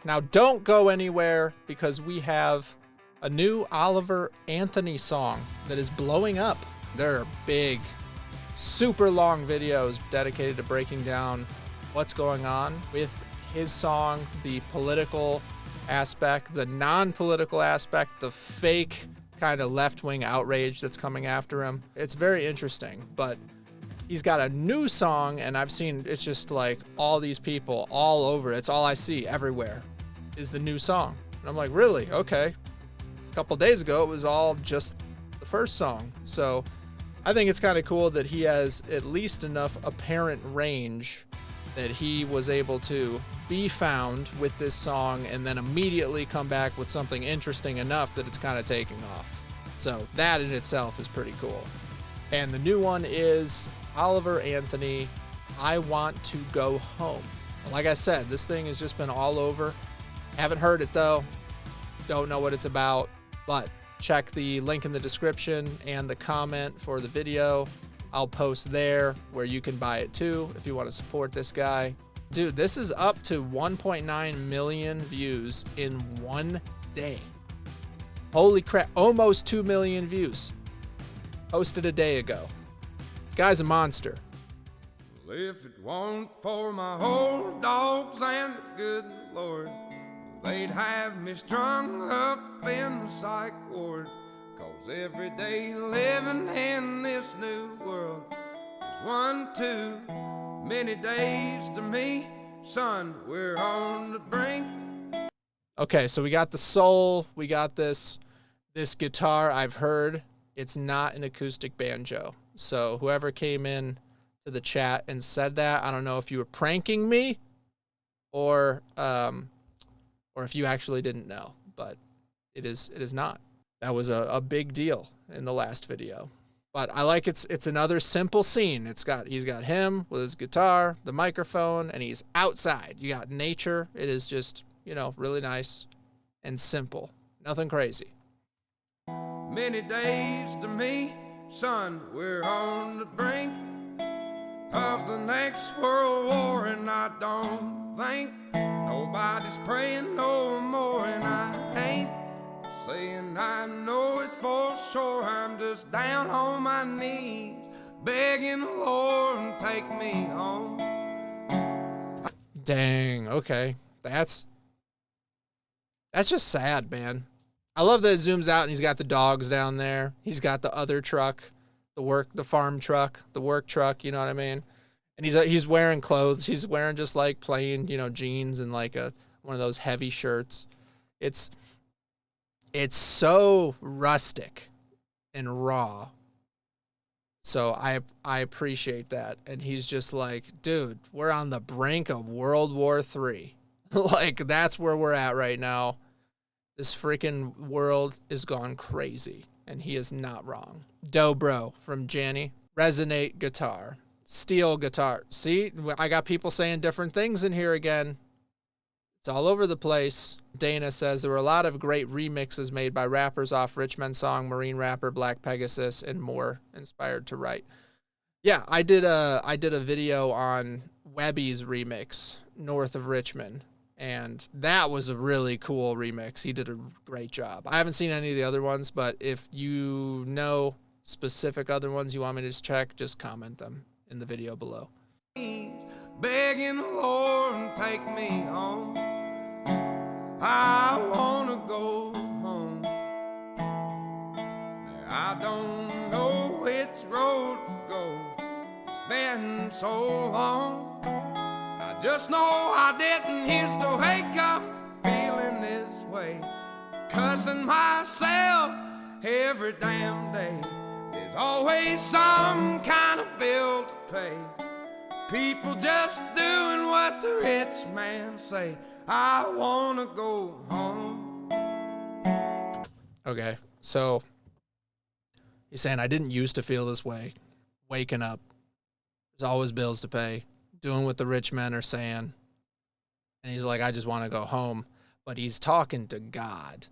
Now don't go anywhere because we have a new Oliver Anthony song that is blowing up. There are big, super long videos dedicated to breaking down what's going on with his song, the political aspect, the non-political aspect, the fake kind of left-wing outrage that's coming after him. It's very interesting, but he's got a new song, and I've seen, it's just like all these people all over. It's all I see everywhere is the new song. And I'm like, really? Okay. A couple days ago, it was all just the first song. So I think it's kind of cool that he has at least enough apparent range that he was able to be found with this song and then immediately come back with something interesting enough that it's kind of taking off. So that in itself is pretty cool. And the new one is Oliver Anthony, I Want to Go Home. Like I said, this thing has just been all over. Haven't heard it though. Don't know what it's about, but check the link in the description and the comment for the video. I'll post there where you can buy it too if you want to support this guy. Dude, this is up to 1.9 million views in one day. Holy crap, almost 2 million views. Posted a day ago. Guy's a monster. Well, if it weren't for my old dogs and the good Lord, they'd have me strung up in the psych ward. 'Cause every day living in this new world is one too many days to me. Son, we're on the brink. Okay, so we got the soul, we got this guitar. I've heard it's not an acoustic banjo. So whoever came in to the chat and said that, I don't know if you were pranking me or if you actually didn't know, but it is not. That was a big deal in the last video. But I like it's another simple scene. He's got him with his guitar, the microphone, and he's outside. You got nature. It is just, really nice and simple. Nothing crazy. Many days to me, son, we're on the brink of the next world war, and I don't think nobody's praying no more, and I ain't saying I know it for sure. I'm just down on my knees, begging the Lord to take me home. Dang, okay. That's just sad, man. I love that it zooms out and he's got the dogs down there. He's got the other truck, the farm truck, the work truck, you know what I mean? And he's wearing clothes. He's wearing just like plain, jeans and like one of those heavy shirts. It's so rustic and raw. So I appreciate that. And he's just like, dude, we're on the brink of World War III. Like, that's where we're at right now. This freaking world is gone crazy. And he is not wrong. Dobro from Janny. Resonate guitar. Steel guitar. See, I got people saying different things in here again. It's all over the place. Dana says there were a lot of great remixes made by rappers off Rich Men's song, Marine Rapper, Black Pegasus, and more. Inspired to write. Yeah, I did a video on Webby's remix, North of Richmond, and that was a really cool remix. He did a great job. I haven't seen any of the other ones, but if you know specific other ones you want me to just check, just comment them in the video below. Begging the Lord to take me home. I wanna go home. I don't know which road to go. It's been so long. I just know I didn't used to wake up feeling this way, cussing myself every damn day. There's always some kind of bill to pay. People just doing what the rich man say. I wanna go home. Okay, so he's saying I didn't used to feel this way. Waking up, there's always bills to pay. Doing what the rich men are saying. And he's like, I just want to go home. But he's talking to God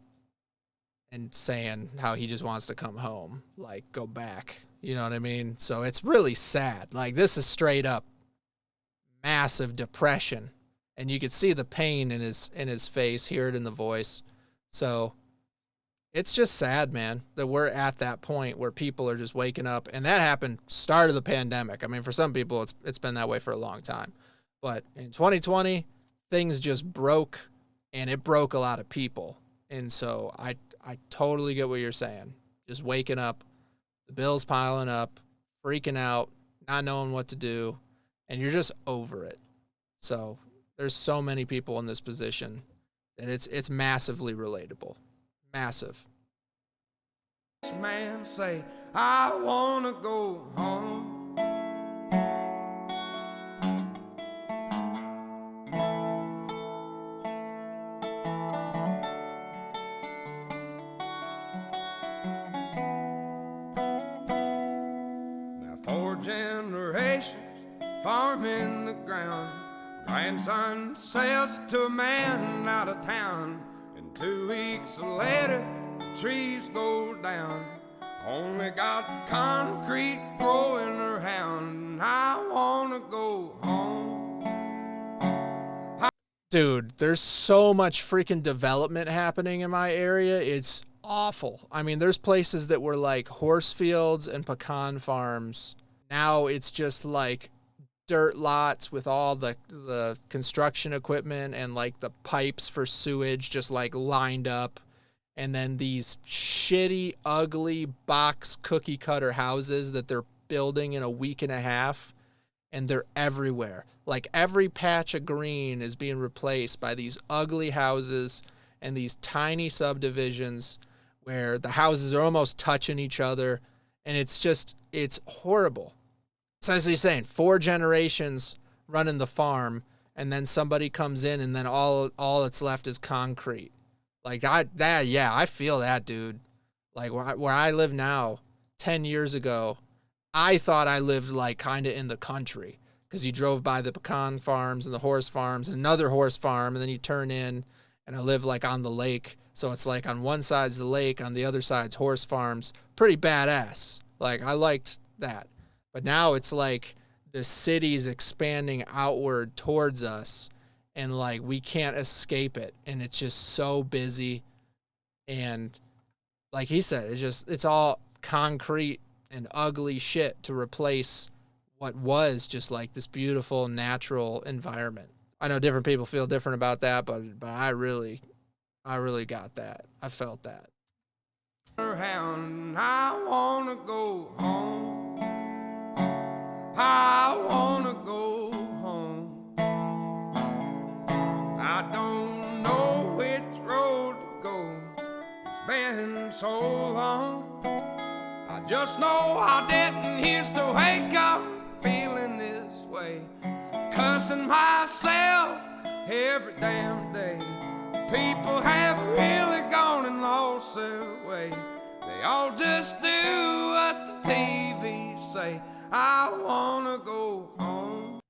and saying how he just wants to come home. Like, go back. You know what I mean? So it's really sad. Like, this is straight up massive depression. and you could see the pain in his face, hear it in the voice. So it's just sad, man, that we're at that point where people are just waking up, and that happened start of the pandemic. I mean, for some people, it's been that way for a long time, but in 2020, things just broke, and it broke a lot of people. And so I totally get what you're saying. Just waking up, the bills piling up, freaking out, not knowing what to do, and you're just over it. So there's so many people in this position that it's massively relatable. Massive. This man say, I wanna go home. Now 4 generations farming the ground. Grandson sells it to a man out of town. And 2 weeks later, the trees go down. Only got concrete growing around. I wanna go home. Dude, there's so much freaking development happening in my area. It's awful. I mean, there's places that were like horse fields and pecan farms. Now it's just like dirt lots with all the construction equipment and like the pipes for sewage just like lined up. And then these shitty, ugly box cookie cutter houses that they're building in a week and a half. And they're everywhere. Like every patch of green is being replaced by these ugly houses and these tiny subdivisions where the houses are almost touching each other. And it's horrible. So as he's saying, 4 generations running the farm, and then somebody comes in, and then all that's left is concrete. Like I feel that, dude. Like where I live now, 10 years ago, I thought I lived like kind of in the country because you drove by the pecan farms and the horse farms and another horse farm, and then you turn in, and I live like on the lake. So it's like on one side's the lake, on the other side's horse farms. Pretty badass. Like I liked that. But now it's like the city's expanding outward towards us, and like we can't escape it. And it's just so busy. And like he said, it's all concrete and ugly shit to replace what was just like this beautiful natural environment. I know different people feel different about that, but I really got that. I felt that. I wanna go home. I wanna go home. I don't know which road to go. It's been so long. I just know I didn't used to wake up feeling this way, cussing myself every damn day. People have really gone and lost their way. They all just do what the TV say. I wanna go home.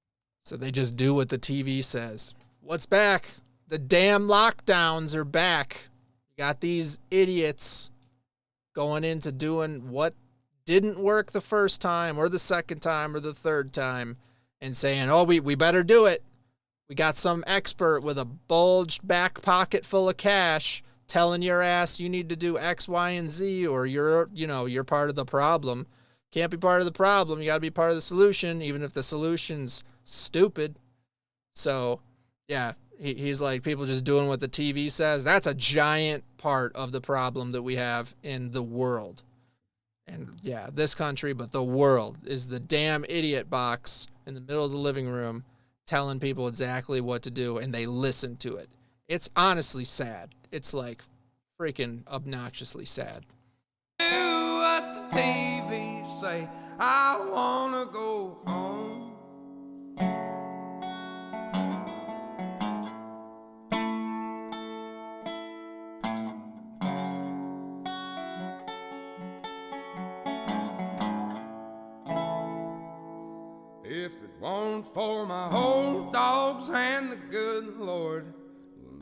So they just do what the TV says. What's back? The damn lockdowns are back. You got these idiots going into doing what didn't work the first time or the second time or the third time and saying, oh, we better do it. We got some expert with a bulged back pocket full of cash telling your ass you need to do X, Y, and Z, or you're part of the problem. Can't be part of the problem. You got to be part of the solution, even if the solution's stupid. So, yeah, he's like, people just doing what the TV says. That's a giant part of the problem that we have in the world. And, yeah, this country, but the world is the damn idiot box in the middle of the living room telling people exactly what to do, and they listen to it. It's honestly sad. It's, like, freaking obnoxiously sad. Do what the TV say. I wanna go home. If it weren't for my old dogs and the good Lord,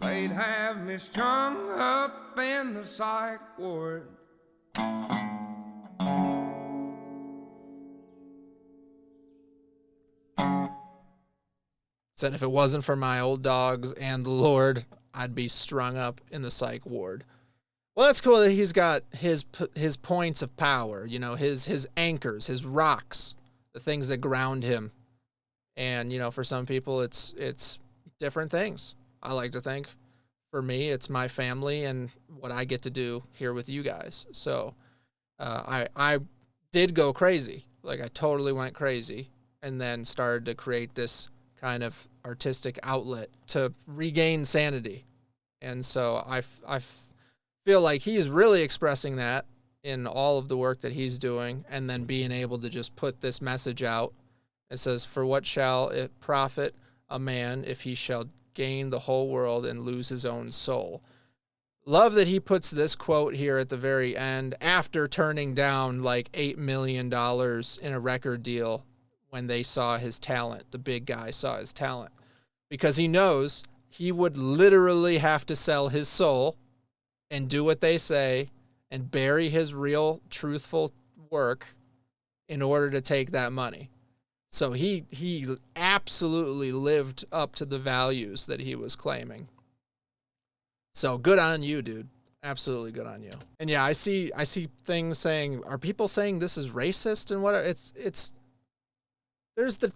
they'd have me strung up in the psych ward. Said if it wasn't for my old dogs and the Lord, I'd be strung up in the psych ward. Well, that's cool that he's got his points of power, you know, his anchors, his rocks, the things that ground him. And, you know, for some people, it's different things. I like to think, for me, it's my family and what I get to do here with you guys. So I did go crazy. Like, I totally went crazy and then started to create this kind of artistic outlet to regain sanity. And so I feel like he is really expressing that in all of the work that he's doing, and then being able to just put this message out. It says, for what shall it profit a man if he shall gain the whole world and lose his own soul? Love that he puts this quote here at the very end after turning down like $8 million in a record deal when they saw his talent. The big guy saw his talent, because he knows he would literally have to sell his soul and do what they say and bury his real, truthful work in order to take that money. So he absolutely lived up to the values that he was claiming. So good on you, dude. Absolutely good on you. And yeah, I see things saying, are people saying this is racist and whatever? There's the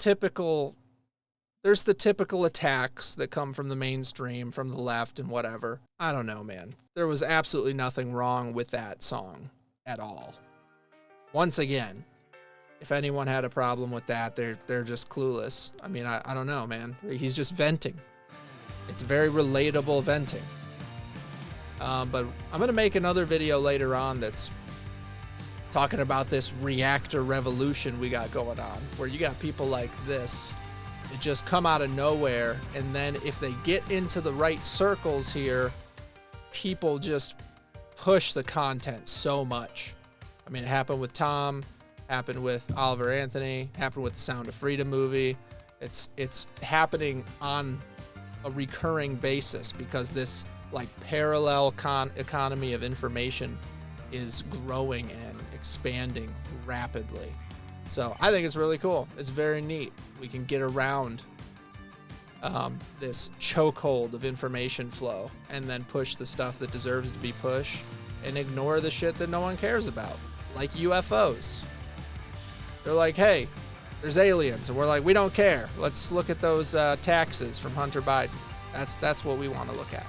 typical attacks that come from the mainstream, from the left and whatever. I don't know, man. There was absolutely nothing wrong with that song at all. Once again, if anyone had a problem with that, they're just clueless. I mean, I don't know, man. He's just venting. It's very relatable venting. But I'm going to make another video later on that's talking about this reactor revolution we got going on, where you got people like this that just come out of nowhere, and then if they get into the right circles here, people just push the content so much. I mean, it happened with Tom, happened with Oliver Anthony, happened with the Sound of Freedom movie. It's happening on a recurring basis because this like parallel economy of information is growing and expanding rapidly. So I think it's really cool. It's very neat. We can get around this chokehold of information flow and then push the stuff that deserves to be pushed and ignore the shit that no one cares about, like UFOs. They're like, hey, there's aliens. And we're like, we don't care. Let's look at those taxes from Hunter Biden. That's what we want to look at.